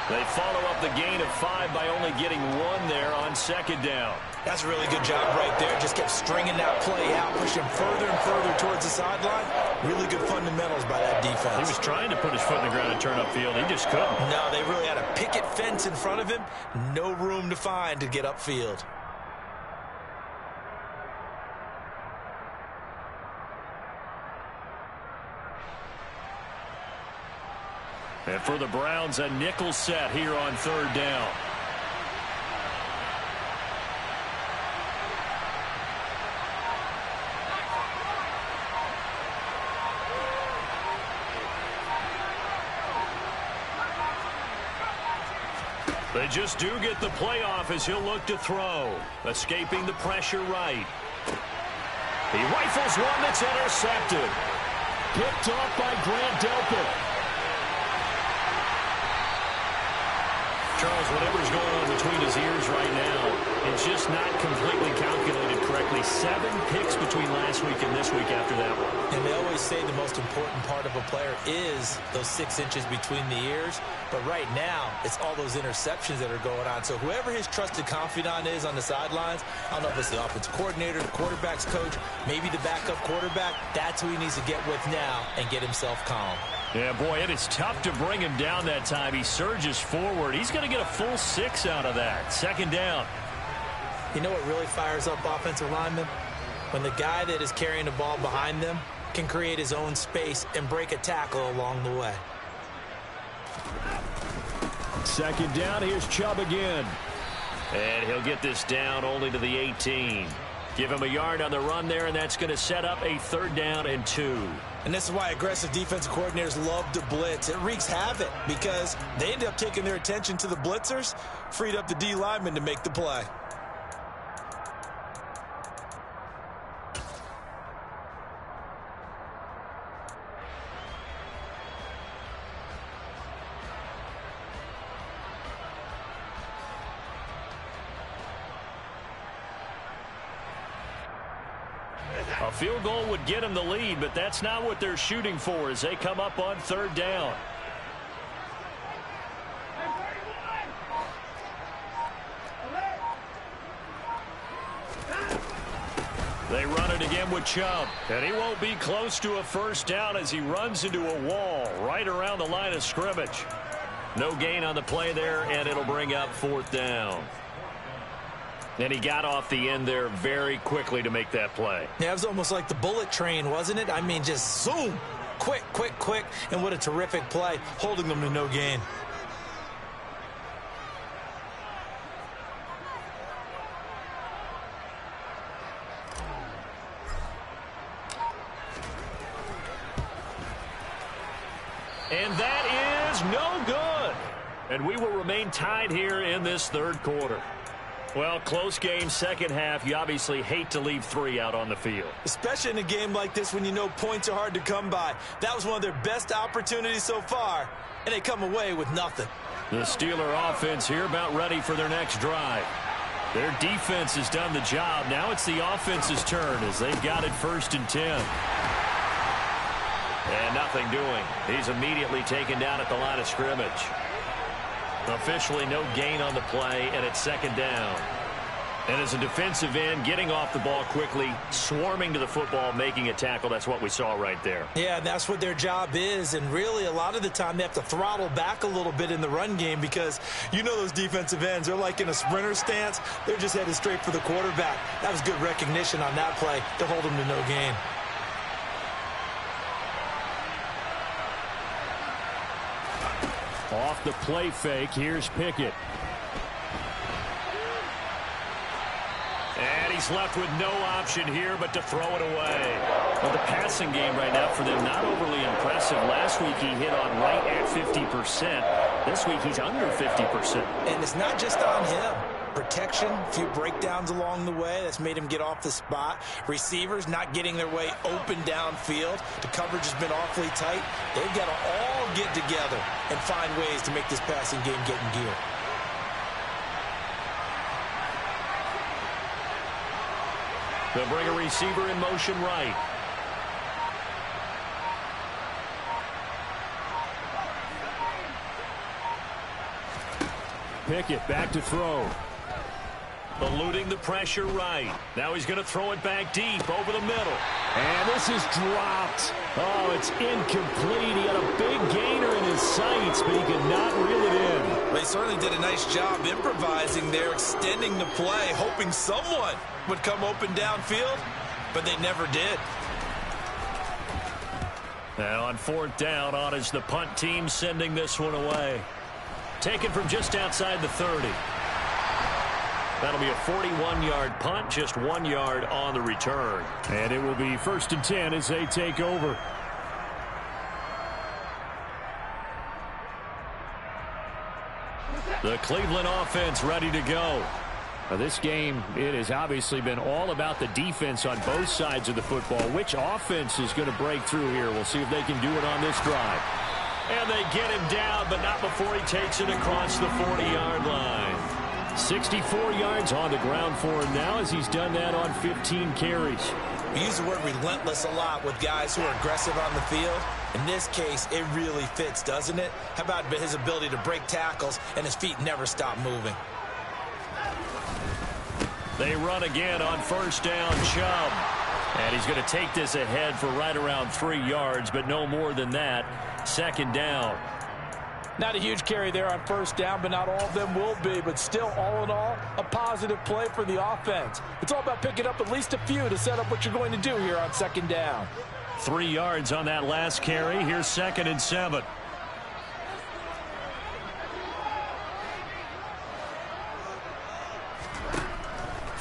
They follow up the gain of 5 by only getting 1 there on 2nd down. That's a really good job right there. Just kept stringing that play out, pushing further and further towards the sideline. Really good fundamentals by that defense. He was trying to put his foot in the ground and turn upfield. He just couldn't. No, they really had a picket fence in front of him. No room to find to get upfield. And for the Browns, a nickel set here on 3rd down. They just do get the play off as he'll look to throw. Escaping the pressure right. He rifles one that's intercepted. Picked off by Grant Delpit. Charles, whatever's going on between his ears right now, it's just not completely calculated correctly. 7 picks between last week and this week after that one. And they always say the most important part of a player is those 6 inches between the ears. But right now, it's all those interceptions that are going on. So whoever his trusted confidant is on the sidelines, I don't know if it's the offensive coordinator, the quarterback's coach, maybe the backup quarterback, that's who he needs to get with now and get himself calm. Yeah, boy, it is tough to bring him down that time. He surges forward. He's going to get a full 6 out of that. 2nd down. You know what really fires up offensive linemen? When the guy that is carrying the ball behind them can create his own space and break a tackle along the way. Second down, here's Chubb again. And he'll get this down only to the 18. Give him a yard on the run there, and that's going to set up a 3rd down and 2. And this is why aggressive defensive coordinators love to blitz. It wreaks havoc because they end up taking their attention to the blitzers, freed up the D lineman to make the play. A field goal would get them the lead, but that's not what they're shooting for as they come up on 3rd down. They run it again with Chubb, and he won't be close to a 1st down as he runs into a wall right around the line of scrimmage. No gain on the play there, and it'll bring up 4th down. And he got off the end there very quickly to make that play. Yeah, it was almost like the bullet train, wasn't it? I mean, just zoom. Quick, quick, quick. And what a terrific play, holding them to no gain. And that is no good. And we will remain tied here in this 3rd quarter. Well, close game, second half. You obviously hate to leave 3 out on the field. Especially in a game like this when you know points are hard to come by. That was one of their best opportunities so far, and they come away with nothing. The Steeler offense here about ready for their next drive. Their defense has done the job. Now it's the offense's turn as they've got it 1st and 10. And nothing doing. He's immediately taken down at the line of scrimmage. Officially no gain on the play, and it's 2nd down. And as a defensive end, getting off the ball quickly, swarming to the football, making a tackle, that's what we saw right there. Yeah, that's what their job is, and really a lot of the time they have to throttle back a little bit in the run game because you know those defensive ends, they're like in a sprinter stance. They're just headed straight for the quarterback. That was good recognition on that play to hold them to no gain. Off the play fake, here's Pickett. And he's left with no option here but to throw it away. Well, the passing game right now for them, not overly impressive. Last week he hit on right at 50%. This week he's under 50%. And it's not just on him. Protection, a few breakdowns along the way. That's made him get off the spot. Receivers not getting their way open downfield. The coverage has been awfully tight. They've got to all get together and find ways to make this passing game get in gear. They'll bring a receiver in motion right. Pickett back to throw. Eluding the pressure right. Now he's going to throw it back deep over the middle. And this is dropped. Oh, it's incomplete. He had a big gainer in his sights, but he could not reel it in. Well, he certainly did a nice job improvising there, extending the play, hoping someone would come open downfield, but they never did. Now on 4th down, on is the punt team sending this one away. Taken from just outside the 30. That'll be a 41-yard punt, just 1 yard on the return. And it will be 1st and 10 as they take over. The Cleveland offense ready to go. Now this game, it has obviously been all about the defense on both sides of the football. Which offense is going to break through here? We'll see if they can do it on this drive. And they get him down, but not before he takes it across the 40-yard line. 64 yards on the ground for him now as he's done that on 15 carries. We use the word relentless a lot with guys who are aggressive on the field. In this case, it really fits, doesn't it? How about his ability to break tackles and his feet never stop moving? They run again on 1st down, Chubb. And he's going to take this ahead for right around 3 yards, but no more than that. 2nd down. Not a huge carry there on 1st down, but not all of them will be. But still, all in all, a positive play for the offense. It's all about picking up at least a few to set up what you're going to do here on 2nd down. 3 yards on that last carry. Here's 2nd and 7.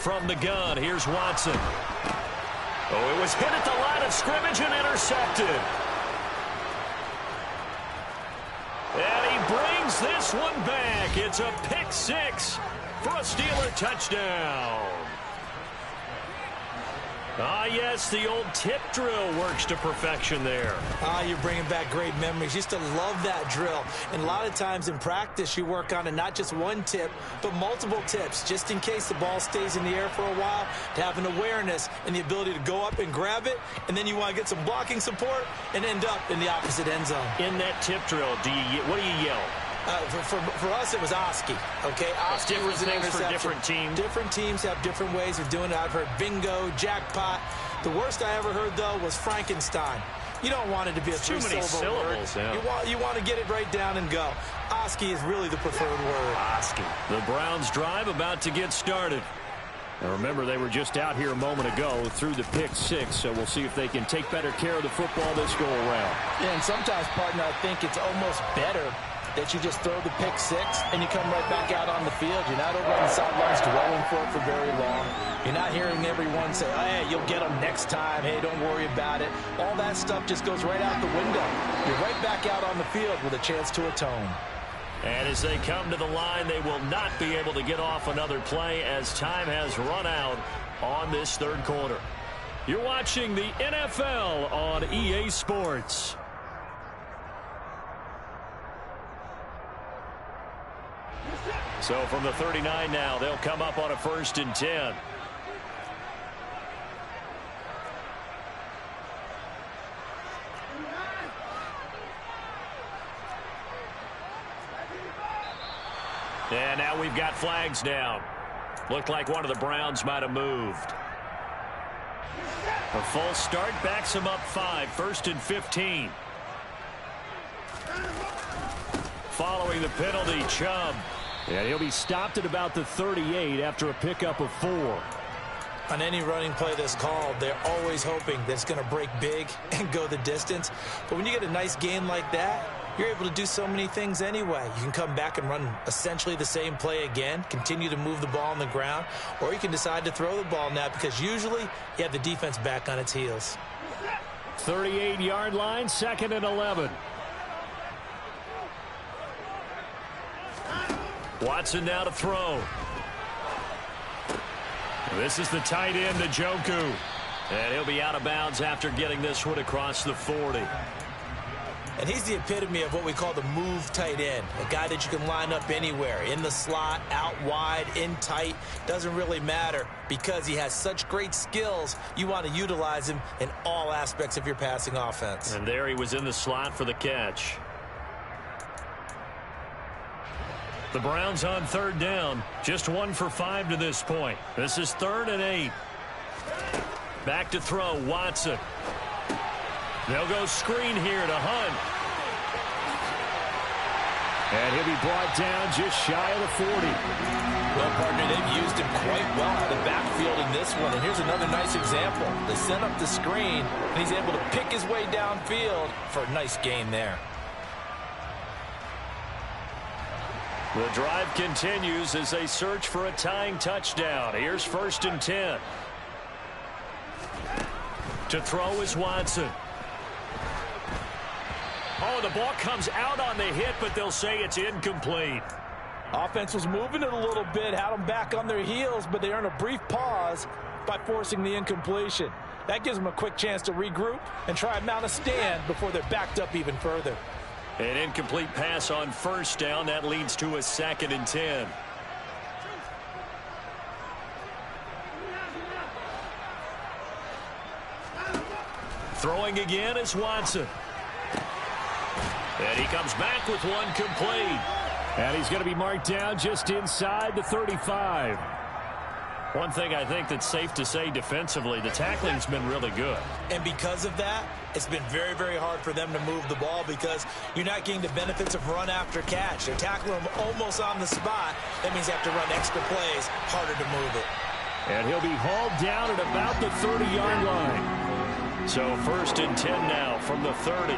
from the gun. Here's Watson. Oh, it was hit at the line of scrimmage and intercepted. And he brings this one back. It's a pick six for a Steeler touchdown. Ah, yes, the old tip drill works to perfection there. You're bringing back great memories. Used to love that drill. And a lot of times in practice, you work on it, not just one tip, but multiple tips, just in case the ball stays in the air for a while, to have an awareness and the ability to go up and grab it, and then you want to get some blocking support and end up in the opposite end zone. In that tip drill, what do you yell? For us, it was Oski. Okay, Oski different was an things interception. for different teams. Different teams have different ways of doing it. I've heard bingo, jackpot. The worst I ever heard, though, was Frankenstein. You don't want it to be a too many syllables. Yeah. You want to get it right down and go. Oski is really the preferred word. Oski. The Browns drive about to get started. Now remember, they were just out here a moment ago through the pick six, so we'll see if they can take better care of the football this go around. Yeah, and sometimes, partner, I think it's almost better that you just throw the pick six and you come right back out on the field. You're not over on the sidelines dwelling for it for very long. You're not hearing everyone say, oh, hey, you'll get them next time. Hey, don't worry about it. All that stuff just goes right out the window. You're right back out on the field with a chance to atone. And as they come to the line, they will not be able to get off another play as time has run out on this third quarter. You're watching the NFL on EA Sports. So from the 39 now, they'll come up on a 1st and 10. And now we've got flags down. Looked like one of the Browns might have moved. A false start backs them up 5, 1st and 15. Following the penalty, Chubb. And he'll be stopped at about the 38 after a pickup of 4. On any running play that's called, they're always hoping that it's going to break big and go the distance. But when you get a nice game like that, you're able to do so many things anyway. You can come back and run essentially the same play again, continue to move the ball on the ground, or you can decide to throw the ball now because usually you have the defense back on its heels. 38-yard line, 2nd and 11. Watson now to throw. This is the tight end, Njoku. And he'll be out of bounds after getting this one across the 40. And he's the epitome of what we call the move tight end. A guy that you can line up anywhere, in the slot, out wide, in tight. Doesn't really matter because he has such great skills. You want to utilize him in all aspects of your passing offense. And there he was in the slot for the catch. The Browns on 3rd down. Just 1 for 5 to this point. This is 3rd and 8. Back to throw, Watson. They'll go screen here to Hunt. And he'll be brought down just shy of the 40. Well, partner, they've used him quite well out of the backfield in this one. And here's another nice example. They set up the screen, and he's able to pick his way downfield for a nice gain there. The drive continues as they search for a tying touchdown. Here's 1st and 10. To throw is Watson. Oh, the ball comes out on the hit, but they'll say it's incomplete. Offense was moving it a little bit, had them back on their heels, but they earned a brief pause by forcing the incompletion. That gives them a quick chance to regroup and try and mount a stand before they're backed up even further. An incomplete pass on 1st down. That leads to a 2nd and 10. Throwing again is Watson. And he comes back with one complete. And he's going to be marked down just inside the 35. One thing I think that's safe to say defensively, the tackling's been really good. And because of that, it's been very, very hard for them to move the ball because you're not getting the benefits of run after catch. They're tackling them almost on the spot. That means they have to run extra plays, harder to move it. And he'll be hauled down at about the 30-yard line. So 1st and 10 now from the 30.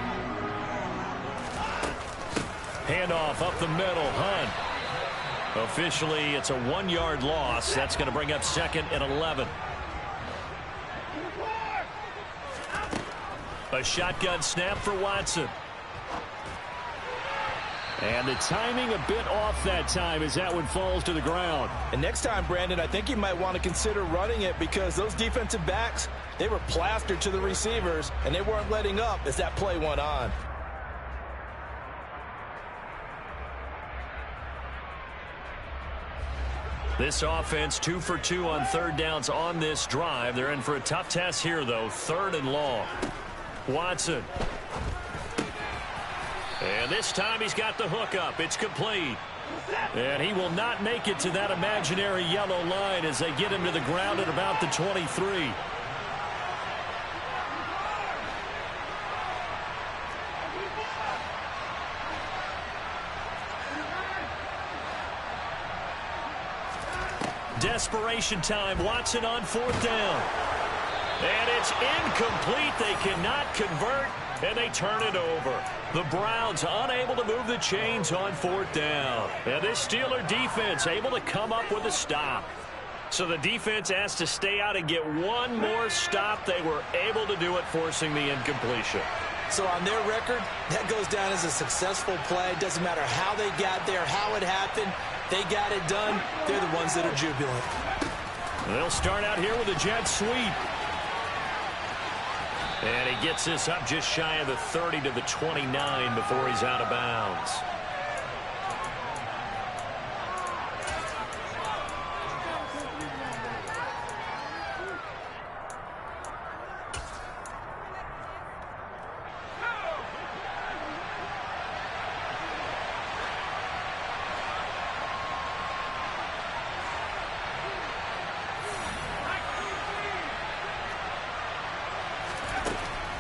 Handoff up the middle, Hunt. Officially, it's a 1-yard loss. That's going to bring up 2nd and 11. A shotgun snap for Watson. And the timing a bit off that time as that one falls to the ground. And next time, Brandon, I think you might want to consider running it because those defensive backs, they were plastered to the receivers, and they weren't letting up as that play went on. This offense 2 for 2 on 3rd downs on this drive. They're in for a tough test here, though. 3rd and long. Watson. And this time he's got the hook up. It's complete. And he will not make it to that imaginary yellow line as they get him to the ground at about the 23. Desperation time. Watson on 4th down. And it's incomplete. They cannot convert, and they turn it over. The Browns unable to move the chains on 4th down. And this Steeler defense able to come up with a stop. So the defense has to stay out and get one more stop. They were able to do it, forcing the incompletion. So on their record, that goes down as a successful play. It doesn't matter how they got there, how it happened. They got it done. They're the ones that are jubilant. They'll start out here with a jet sweep. And he gets this up just shy of the 30 to the 29 before he's out of bounds.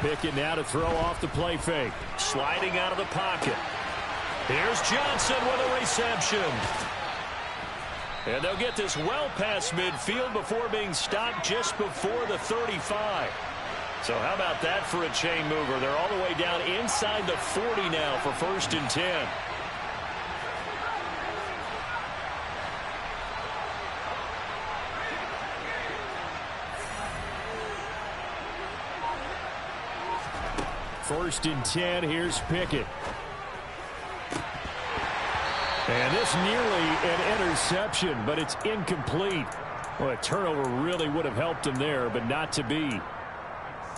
Pickett now to throw off the play fake. Sliding out of the pocket. Here's Johnson with a reception. And they'll get this well past midfield before being stopped just before the 35. So how about that for a chain mover? They're all the way down inside the 40 now for 1st and 10. First and 10, here's Pickett. And this nearly an interception, but it's incomplete. Well, a turnover really would have helped him there, but not to be.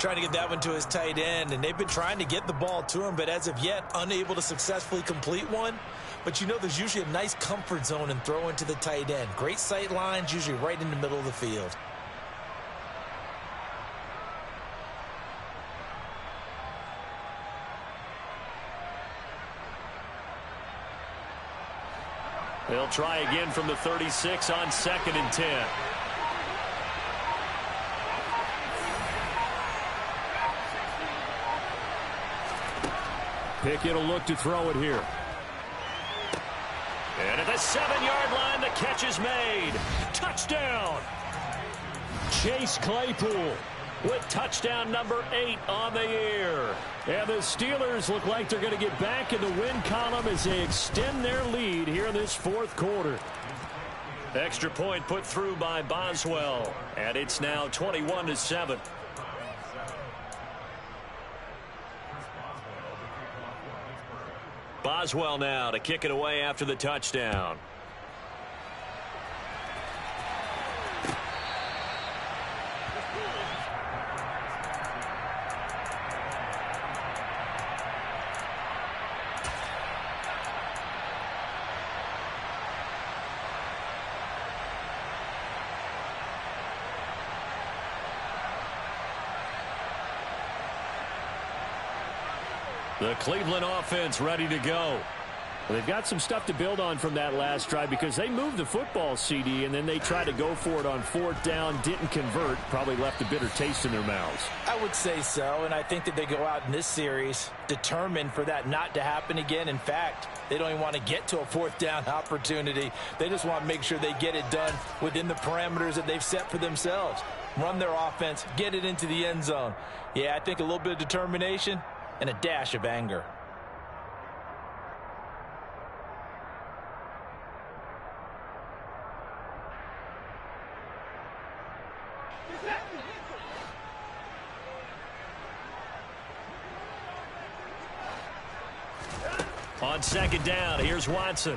Trying to get that one to his tight end, and they've been trying to get the ball to him, but as of yet, unable to successfully complete one. But you know there's usually a nice comfort zone in throwing to the tight end. Great sight lines, usually right in the middle of the field. They'll try again from the 36 on 2nd and 10. Pickett will look to throw it here. And at the 7-yard line, the catch is made. Touchdown! Chase Claypool with touchdown number 8 on the year. And the Steelers look like they're going to get back in the win column as they extend their lead here in this 4th quarter. Extra point put through by Boswell. And it's now 21-7. Boswell now to kick it away after the touchdown. The Cleveland offense ready to go. Well, they've got some stuff to build on from that last drive because they moved the football, CD, and then they tried to go for it on 4th down, didn't convert, probably left a bitter taste in their mouths. I would say so, and I think that they go out in this series determined for that not to happen again. In fact, they don't even want to get to a 4th down opportunity. They just want to make sure they get it done within the parameters that they've set for themselves. Run their offense, get it into the end zone. Yeah, I think a little bit of determination and a dash of anger. On second down, here's Watson.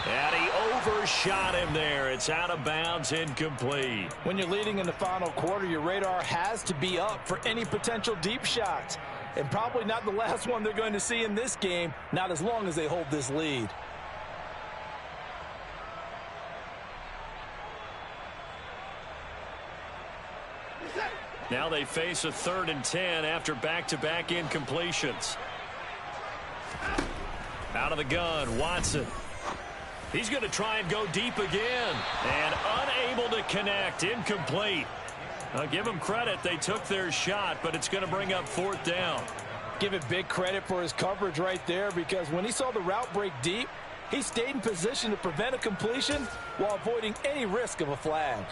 And he overshot him there. It's out of bounds, incomplete. When you're leading in the final quarter, your radar has to be up for any potential deep shots. And probably not the last one they're going to see in this game, not as long as they hold this lead. Now they face a 3rd and 10 after back-to-back incompletions. Out of the gun, Watson. He's going to try and go deep again. And unable to connect. Incomplete. I'll give them credit. They took their shot, but it's going to bring up 4th down. Give it big credit for his coverage right there, because when he saw the route break deep, he stayed in position to prevent a completion while avoiding any risk of a flag.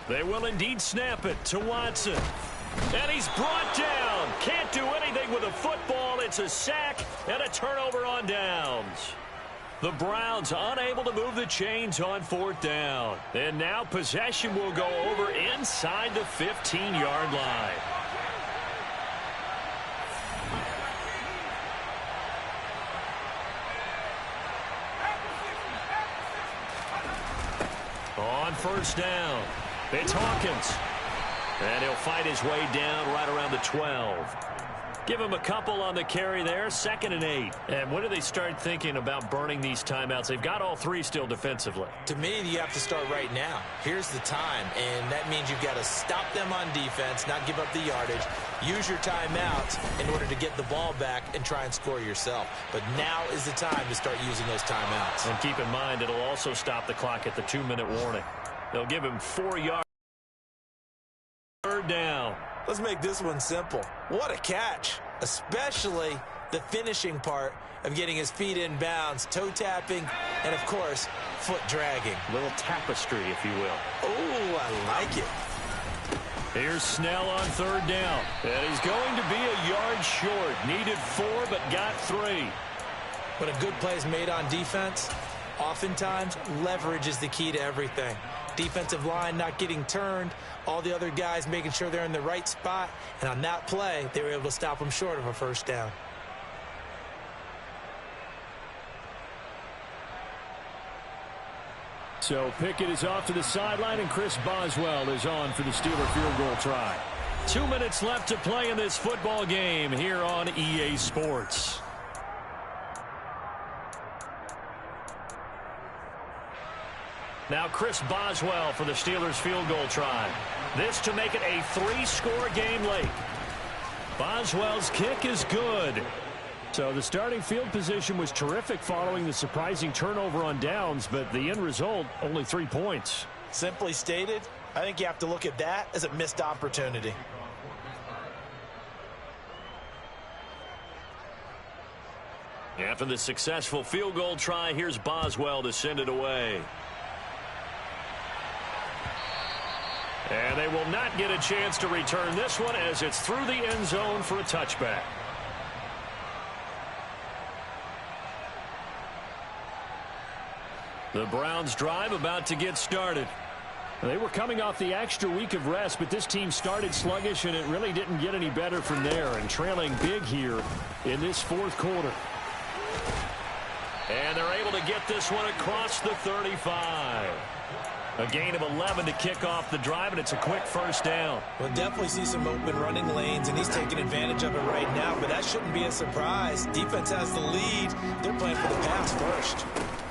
They will indeed snap it to Watson. And he's brought down. Can't do anything with a football. It's a sack and a turnover on downs. The Browns unable to move the chains on 4th down. And now possession will go over inside the 15-yard line. On 1st down, it's Hawkins. And he'll fight his way down right around the 12. Give him a couple on the carry there, 2nd and 8. And when do they start thinking about burning these timeouts? They've got all 3 still defensively. To me, you have to start right now. Here's the time, and that means you've got to stop them on defense, not give up the yardage, use your timeouts in order to get the ball back and try and score yourself. But now is the time to start using those timeouts. And keep in mind, it'll also stop the clock at the 2-minute warning. They'll give him 4 yards. 3rd down. Let's make this one simple. What a catch, especially the finishing part of getting his feet in bounds, toe tapping, and, of course, foot dragging. A little tapestry, if you will. Oh, I like it. Here's Snell on 3rd down. And he's going to be a yard short. Needed 4, but got 3. When a good play is made on defense, oftentimes leverage is the key to everything. Defensive line not getting turned, all the other guys making sure they're in the right spot, and on that play, they were able to stop them short of a 1st down. So Pickett is off to the sideline, and Chris Boswell is on for the Steeler field goal try. 2 minutes left to play in this football game here on EA Sports. Now Chris Boswell for the Steelers field goal try. This to make it a 3-score game late. Boswell's kick is good. So the starting field position was terrific following the surprising turnover on downs, but the end result, only 3 points. Simply stated, I think you have to look at that as a missed opportunity. After the successful field goal try, here's Boswell to send it away. And they will not get a chance to return this one as it's through the end zone for a touchback. The Browns drive about to get started. They were coming off the extra week of rest, but this team started sluggish, and it really didn't get any better from there, and trailing big here in this 4th quarter. And they're able to get this one across the 35. A gain of 11 to kick off the drive, and it's a quick 1st down. We'll definitely see some open running lanes, and he's taking advantage of it right now, but that shouldn't be a surprise. Defense has the lead. They're playing for the pass first.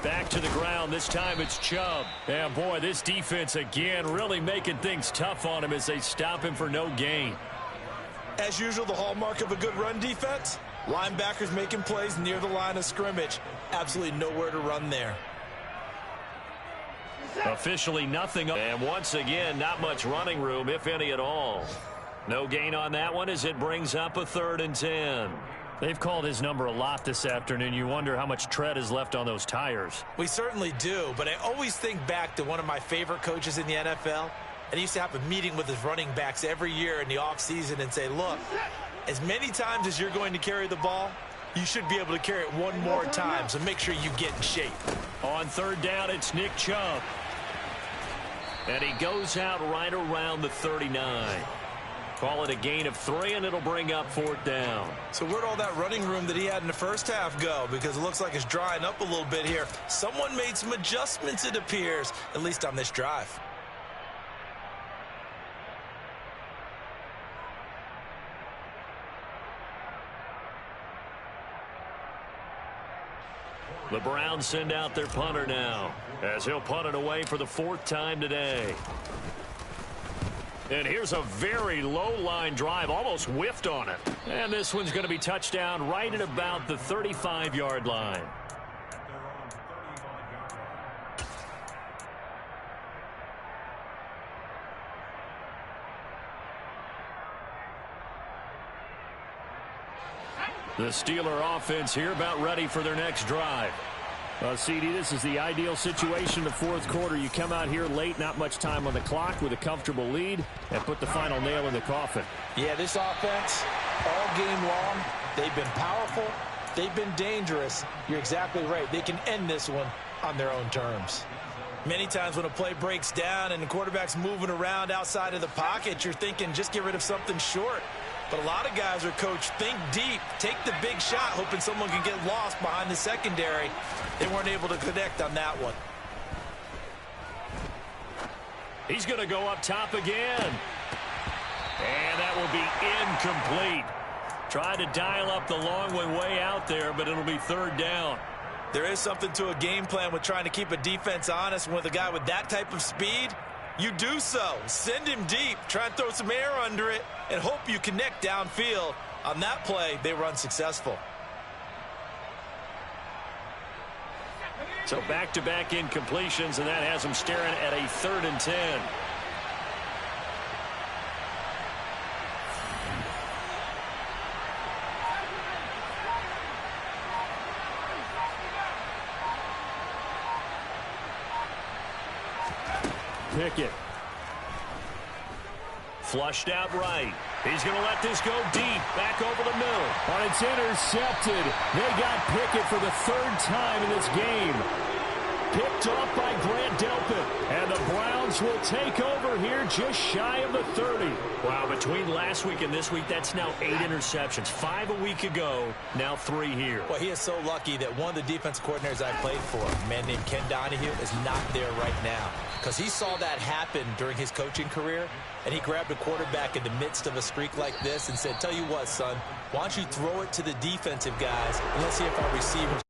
Back to the ground. This time it's Chubb. And, boy, this defense again really making things tough on him as they stop him for no gain. As usual, the hallmark of a good run defense, linebackers making plays near the line of scrimmage. Absolutely nowhere to run there. Officially nothing. And once again, not much running room, if any at all. No gain on that one as it brings up a 3rd and 10. They've called his number a lot this afternoon. You wonder how much tread is left on those tires. We certainly do, but I always think back to one of my favorite coaches in the NFL. And he used to have a meeting with his running backs every year in the offseason and say, look, as many times as you're going to carry the ball, you should be able to carry it one more time, so make sure you get in shape. On third down, it's Nick Chubb. And he goes out right around the 39. Call it a gain of 3, and it'll bring up fourth down. So where'd all that running room that he had in the first half go? Because it looks like it's drying up a little bit here. Someone made some adjustments, it appears, at least on this drive. The Browns send out their punter now, as he'll punt it away for the 4th time today. And here's a very low-line drive, almost whiffed on it. And this one's going to be touchdown right at about the 35-yard line. The Steeler offense here about ready for their next drive. CD, this is the ideal situation in the 4th quarter. You come out here late, not much time on the clock with a comfortable lead, and put the final nail in the coffin. Yeah, this offense, all game long, they've been powerful, they've been dangerous. You're exactly right. They can end this one on their own terms. Many times when a play breaks down and the quarterback's moving around outside of the pocket, you're thinking just get rid of something short. But a lot of guys are coached, think deep, take the big shot, hoping someone can get lost behind the secondary. They weren't able to connect on that one. He's going to go up top again. And that will be incomplete. Tried to dial up the long way out there, but it'll be 3rd down. There is something to a game plan with trying to keep a defense honest. With a guy with that type of speed, you do so. Send him deep. Try and throw some air under it and hope you connect downfield. On that play, they were unsuccessful. So back-to-back incompletions, and that has them staring at a 3rd and 10. Pickett. Flushed out right. He's going to let this go deep. Back over the middle. But it's intercepted. They got Pickett for the 3rd time in this game. Picked off by Grant Delpit. And the Browns will take over here just shy of the 30. Wow, between last week and this week, that's now 8 interceptions. 5 a week ago, now 3 here. Well, he is so lucky that one of the defensive coordinators I played for, a man named Ken Donahue, is not there right now. Because he saw that happen during his coaching career, and he grabbed a quarterback in the midst of a streak like this and said, tell you what, son, why don't you throw it to the defensive guys, and let's see if our receivers